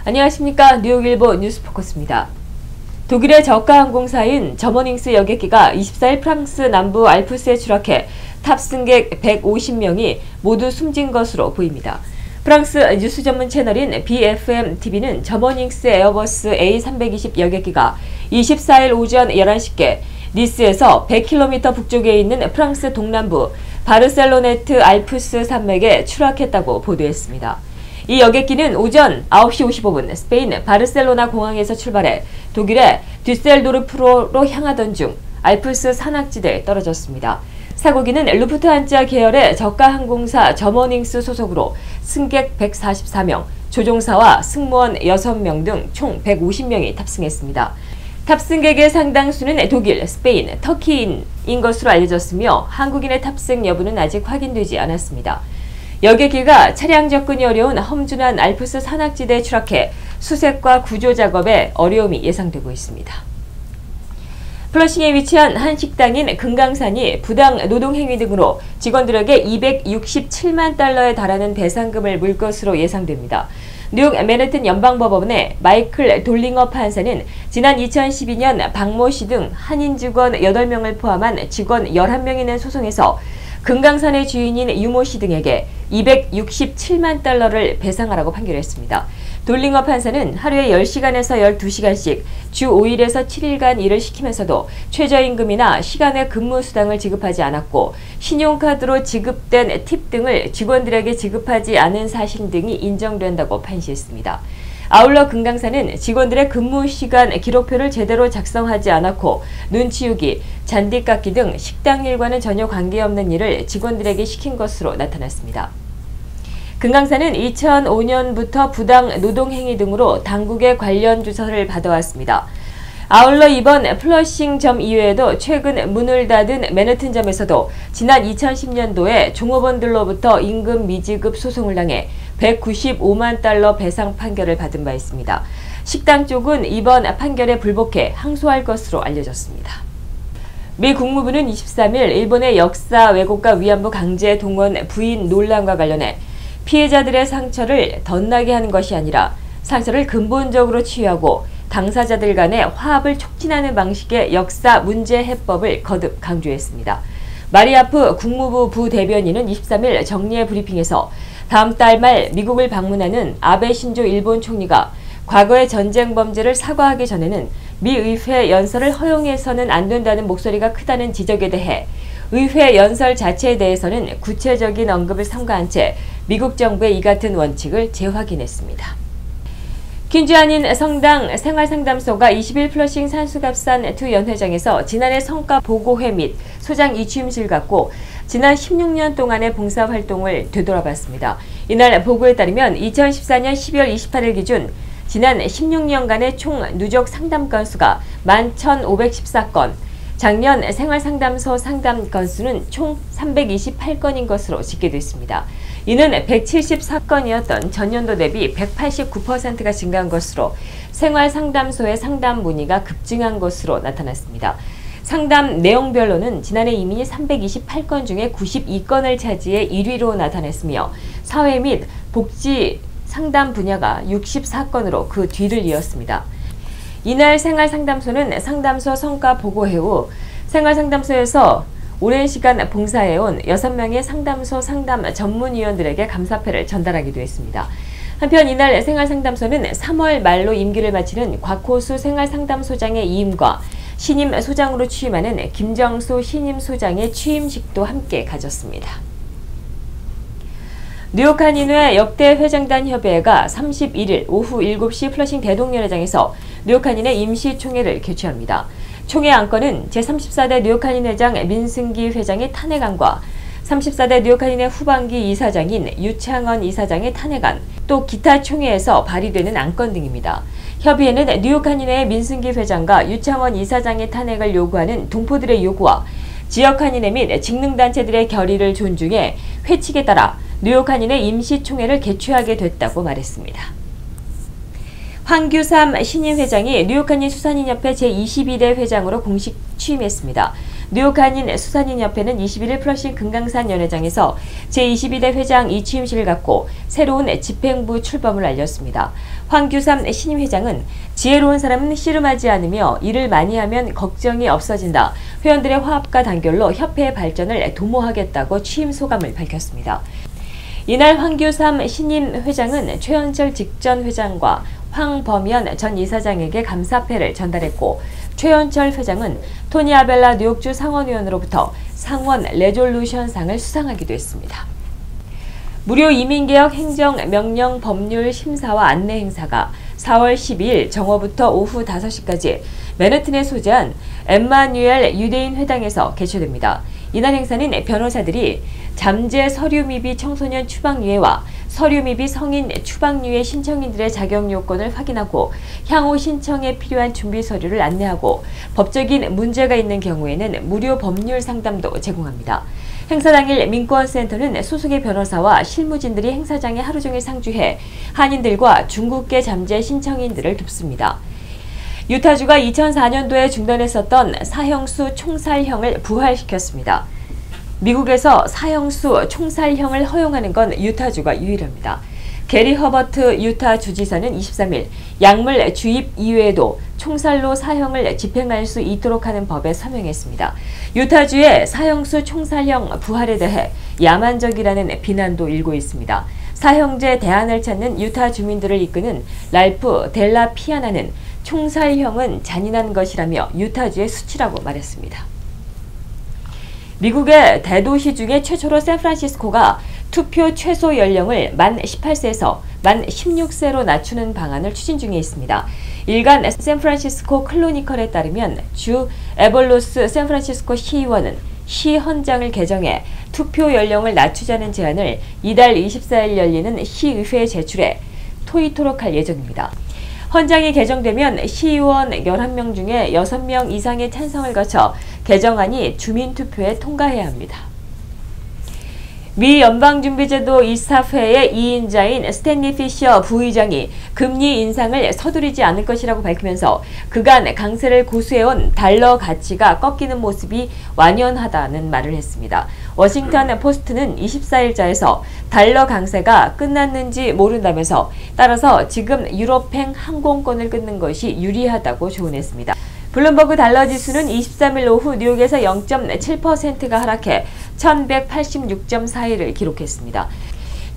안녕하십니까. 뉴욕일보 뉴스포커스입니다. 독일의 저가 항공사인 저머닝스 여객기가 24일 프랑스 남부 알프스에 추락해 탑승객 150명이 모두 숨진 것으로 보입니다. 프랑스 뉴스 전문 채널인 BFM-TV는 저머닝스 에어버스 A320 여객기가 24일 오전 11시께 니스에서 100km 북쪽에 있는 프랑스 동남부 바르셀로네트 알프스 산맥에 추락했다고 보도했습니다. 이 여객기는 오전 9시 55분 스페인 바르셀로나 공항에서 출발해 독일의 düsseldorf로 향하던 중 알프스 산악지대에 떨어졌습니다. 사고기는 루프트한자 계열의 저가 항공사 저머닝스 소속으로 승객 144명, 조종사와 승무원 6명 등 총 150명이 탑승했습니다. 탑승객의 상당수는 독일, 스페인, 터키인인 것으로 알려졌으며 한국인의 탑승 여부는 아직 확인되지 않았습니다. 여객기가 차량 접근이 어려운 험준한 알프스 산악지대에 추락해 수색과 구조 작업에 어려움이 예상되고 있습니다. 플러싱에 위치한 한 식당인 금강산이 부당 노동행위 등으로 직원들에게 267만 달러에 달하는 배상금을 물 것으로 예상됩니다. 뉴욕 맨해튼 연방법원의 마이클 돌링어 판사는 지난 2012년 박모 씨 등 한인 직원 8명을 포함한 직원 11명이 낸 소송에서 금강산의 주인인 유모 씨 등에게 267만 달러를 배상하라고 판결했습니다. 돌링어 판사는 하루에 10시간에서 12시간씩 주 5일에서 7일간 일을 시키면서도 최저임금이나 시간외 근무 수당을 지급하지 않았고 신용카드로 지급된 팁 등을 직원들에게 지급하지 않은 사실 등이 인정된다고 판시했습니다. 아울러 금강산은 직원들의 근무 시간 기록표를 제대로 작성하지 않았고 눈치우기, 잔디 깎기 등 식당 일과는 전혀 관계없는 일을 직원들에게 시킨 것으로 나타났습니다. 금강산은 2005년부터 부당 노동행위 등으로 당국의 관련 조사를 받아왔습니다. 아울러 이번 플러싱점 이외에도 최근 문을 닫은 맨해튼점에서도 지난 2010년도에 종업원들로부터 임금 미지급 소송을 당해 195만 달러 배상 판결을 받은 바 있습니다. 식당 쪽은 이번 판결에 불복해 항소할 것으로 알려졌습니다. 미 국무부는 23일 일본의 역사 왜곡과 위안부 강제 동원 부인 논란과 관련해 피해자들의 상처를 덧나게 하는 것이 아니라 상처를 근본적으로 치유하고 당사자들 간의 화합을 촉진하는 방식의 역사 문제 해법을 거듭 강조했습니다. 마리아프 국무부 부대변인은 23일 정례 브리핑에서 다음 달 말 미국을 방문하는 아베 신조 일본 총리가 과거의 전쟁 범죄를 사과하기 전에는 미 의회 연설을 허용해서는 안 된다는 목소리가 크다는 지적에 대해 의회 연설 자체에 대해서는 구체적인 언급을 삼가한 채 미국 정부의 이 같은 원칙을 재확인했습니다. 퀸즈 한인 성당 생활상담소가 20일 플러싱 산수갑산 두 연회장에서 지난해 성과 보고회 및 소장 이취임식을 갖고 지난 16년 동안의 봉사활동을 되돌아봤습니다. 이날 보고에 따르면 2014년 12월 28일 기준 지난 16년간의 총 누적 상담 건수가 11,514건, 작년 생활상담소 상담 건수는 총 328건인 것으로 집계됐습니다. 이는 174건이었던 전년도 대비 189%가 증가한 것으로 생활상담소의 상담 문의가 급증한 것으로 나타났습니다. 상담 내용별로는 지난해 이민이 328건 중에 92건을 차지해 1위로 나타났으며 사회 및 복지 상담 분야가 64건으로 그 뒤를 이었습니다. 이날 생활상담소는 상담소 성과 보고회 후 생활상담소에서 오랜 시간 봉사해온 6명의 상담소 상담 전문위원들에게 감사패를 전달하기도 했습니다. 한편 이날 생활상담소는 3월 말로 임기를 마치는 곽호수 생활상담소장의 이임과 신임 소장으로 취임하는 김정수 신임 소장의 취임식도 함께 가졌습니다. 뉴욕 한인회 역대 회장단 협의회가 31일 오후 7시 플러싱 대동연회장에서 뉴욕 한인회 임시총회를 개최합니다. 총회 안건은 제34대 뉴욕 한인회장 민승기 회장의 탄핵안과 34대 뉴욕 한인회 후반기 이사장인 유창헌 이사장의 탄핵안, 또 기타 총회에서 발의되는 안건 등입니다. 협의회는 뉴욕 한인회의 민승기 회장과 유창헌 이사장의 탄핵을 요구하는 동포들의 요구와 지역 한인회 및 직능단체들의 결의를 존중해 회칙에 따라 뉴욕 한인회 임시총회를 개최하게 됐다고 말했습니다. 황규삼 신임 회장이 뉴욕 한인 수산인협회 제22대 회장으로 공식 취임했습니다. 뉴욕 한인 수산인협회는 21일 플러싱 금강산 연회장에서 제22대 회장 이취임식을 갖고 새로운 집행부 출범을 알렸습니다. 황규삼 신임 회장은 지혜로운 사람은 씨름하지 않으며 일을 많이 하면 걱정이 없어진다. 회원들의 화합과 단결로 협회의 발전을 도모하겠다고 취임 소감을 밝혔습니다. 이날 황규삼 신임 회장은 최현철 직전 회장과 황범연 전 이사장에게 감사패를 전달했고, 최현철 회장은 토니 아벨라 뉴욕주 상원의원으로부터 상원 레졸루션상을 수상하기도 했습니다. 무료 이민개혁 행정명령 법률 심사와 안내 행사가 4월 12일 정오부터 오후 5시까지 맨해튼에 소재한 엠마뉴엘 유대인 회당에서 개최됩니다. 이날 행사는 변호사들이 잠재 서류 미비 청소년 추방유예와 서류 미비 성인 추방유예 신청인들의 자격 요건을 확인하고 향후 신청에 필요한 준비 서류를 안내하고 법적인 문제가 있는 경우에는 무료 법률 상담도 제공합니다. 행사 당일 민권센터는 소속의 변호사와 실무진들이 행사장에 하루 종일 상주해 한인들과 중국계 잠재 신청인들을 돕습니다. 유타주가 2004년도에 중단했었던 사형수 총살형을 부활시켰습니다. 미국에서 사형수 총살형을 허용하는 건 유타주가 유일합니다. 게리 허버트 유타 주지사는 23일 약물 주입 이외에도 총살로 사형을 집행할 수 있도록 하는 법에 서명했습니다. 유타주의 사형수 총살형 부활에 대해 야만적이라는 비난도 일고 있습니다. 사형제 대안을 찾는 유타 주민들을 이끄는 랄프 델라 피아나는 총살형은 잔인한 것이라며 유타주의 수치라고 말했습니다. 미국의 대도시 중에 최초로 샌프란시스코가 투표 최소 연령을 만 18세에서 만 16세로 낮추는 방안을 추진 중에 있습니다. 일간 샌프란시스코 클로니컬에 따르면 주 에벌로스 샌프란시스코 시의원은 시헌장을 개정해 투표 연령을 낮추자는 제안을 이달 24일 열리는 시의회에 제출해 토의토록 할 예정입니다. 헌장이 개정되면 시의원 11명 중에 6명 이상의 찬성을 거쳐 개정안이 주민투표에 통과해야 합니다. 미 연방준비제도 이사회의 2인자인 스탠리 피셔 부의장이 금리 인상을 서두르지 않을 것이라고 밝히면서 그간 강세를 고수해온 달러 가치가 꺾이는 모습이 완연하다는 말을 했습니다. 워싱턴 포스트는 24일자에서 달러 강세가 끝났는지 모른다면서 따라서 지금 유럽행 항공권을 끊는 것이 유리하다고 조언했습니다. 블룸버그 달러 지수는 23일 오후 뉴욕에서 0.7%가 하락해 1186.41을 기록했습니다.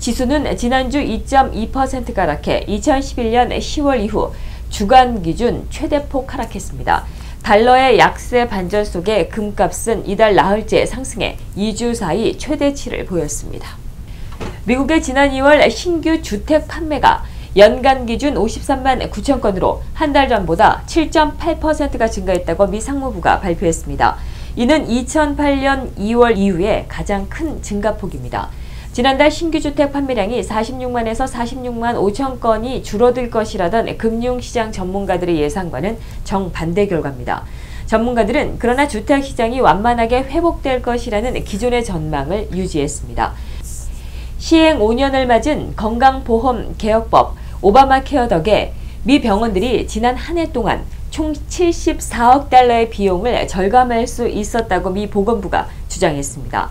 지수는 지난주 2.2%가 하락해 2011년 10월 이후 주간 기준 최대폭 하락했습니다. 달러의 약세 반전 속에 금값은 이달 나흘째 상승해 2주 사이 최대치를 보였습니다. 미국의 지난 2월 신규 주택 판매가 연간 기준 53만 9천 건으로 한 달 전보다 7.8%가 증가했다고 미 상무부가 발표했습니다. 이는 2008년 2월 이후에 가장 큰 증가폭입니다. 지난달 신규 주택 판매량이 46만에서 46만 5천 건이 줄어들 것이라던 금융시장 전문가들의 예상과는 정반대 결과입니다. 전문가들은 그러나 주택시장이 완만하게 회복될 것이라는 기존의 전망을 유지했습니다. 시행 5년을 맞은 건강보험개혁법 오바마 케어 덕에 미 병원들이 지난 한 해 동안 총 74억 달러의 비용을 절감할 수 있었다고 미 보건부가 주장했습니다.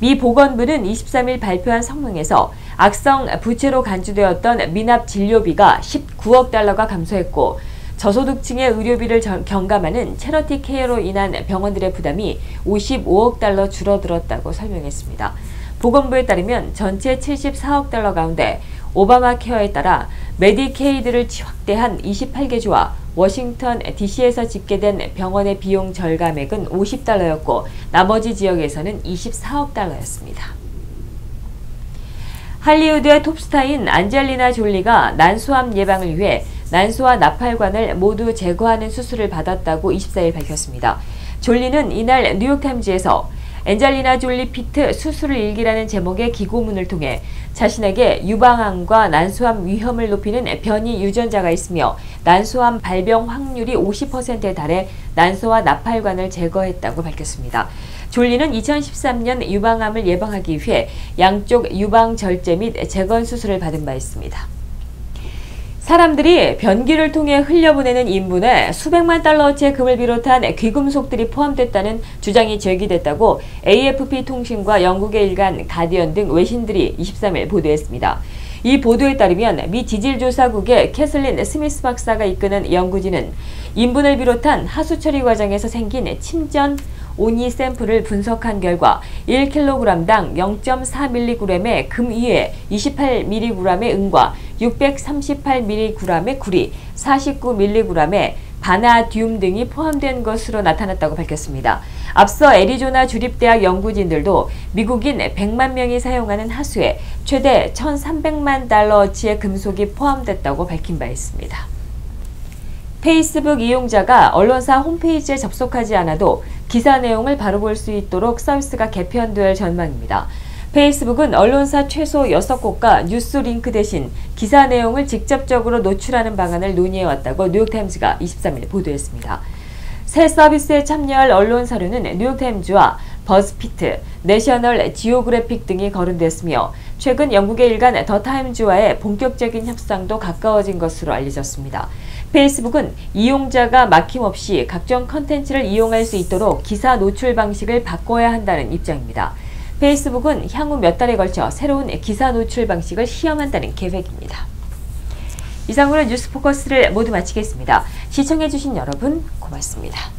미 보건부는 23일 발표한 성명에서 악성 부채로 간주되었던 미납 진료비가 19억 달러가 감소했고 저소득층의 의료비를 경감하는 체러티 케어로 인한 병원들의 부담이 55억 달러 줄어들었다고 설명했습니다. 보건부에 따르면 전체 74억 달러 가운데 오바마 케어에 따라 메디케이드를 확대한 28개 주와 워싱턴 DC에서 집계된 병원의 비용 절감액은 50달러였고 나머지 지역에서는 24억 달러였습니다. 할리우드의 톱스타인 안젤리나 졸리가 난소암 예방을 위해 난소와 나팔관을 모두 제거하는 수술을 받았다고 24일 밝혔습니다. 졸리는 이날 뉴욕타임즈에서 엔젤리나 졸리 피트 수술 일기라는 제목의 기고문을 통해 자신에게 유방암과 난소암 위험을 높이는 변이 유전자가 있으며 난소암 발병 확률이 50%에 달해 난소와 나팔관을 제거했다고 밝혔습니다. 졸리는 2013년 유방암을 예방하기 위해 양쪽 유방 절제 및 재건 수술을 받은 바 있습니다. 사람들이 변기를 통해 흘려보내는 인분에 수백만 달러어치의 금을 비롯한 귀금속들이 포함됐다는 주장이 제기됐다고 AFP 통신과 영국의 일간 가디언 등 외신들이 23일 보도했습니다. 이 보도에 따르면 미 지질조사국의 캐슬린 스미스 박사가 이끄는 연구진은 인분을 비롯한 하수 처리 과정에서 생긴 침전 온이 샘플을 분석한 결과 1kg당 0.4mg의 금 이외에 28mg의 은과 638mg의 구리, 49mg의 바나듐 등이 포함된 것으로 나타났다고 밝혔습니다. 앞서 애리조나 주립대학 연구진들도 미국인 100만 명이 사용하는 하수에 최대 1,300만 달러어치의 금속이 포함됐다고 밝힌 바 있습니다. 페이스북 이용자가 언론사 홈페이지에 접속하지 않아도 기사 내용을 바로 볼 수 있도록 서비스가 개편될 전망입니다. 페이스북은 언론사 최소 6곳과 뉴스 링크 대신 기사 내용을 직접적으로 노출하는 방안을 논의해왔다고 뉴욕타임즈가 23일 보도했습니다. 새 서비스에 참여할 언론사로는 뉴욕타임즈와 버즈피트, 내셔널 지오그래픽 등이 거론됐으며 최근 영국의 일간 더 타임즈와의 본격적인 협상도 가까워진 것으로 알려졌습니다. 페이스북은 이용자가 막힘없이 각종 컨텐츠를 이용할 수 있도록 기사 노출 방식을 바꿔야 한다는 입장입니다. 페이스북은 향후 몇 달에 걸쳐 새로운 기사 노출 방식을 시험한다는 계획입니다. 이상으로 뉴스포커스를 모두 마치겠습니다. 시청해주신 여러분 고맙습니다.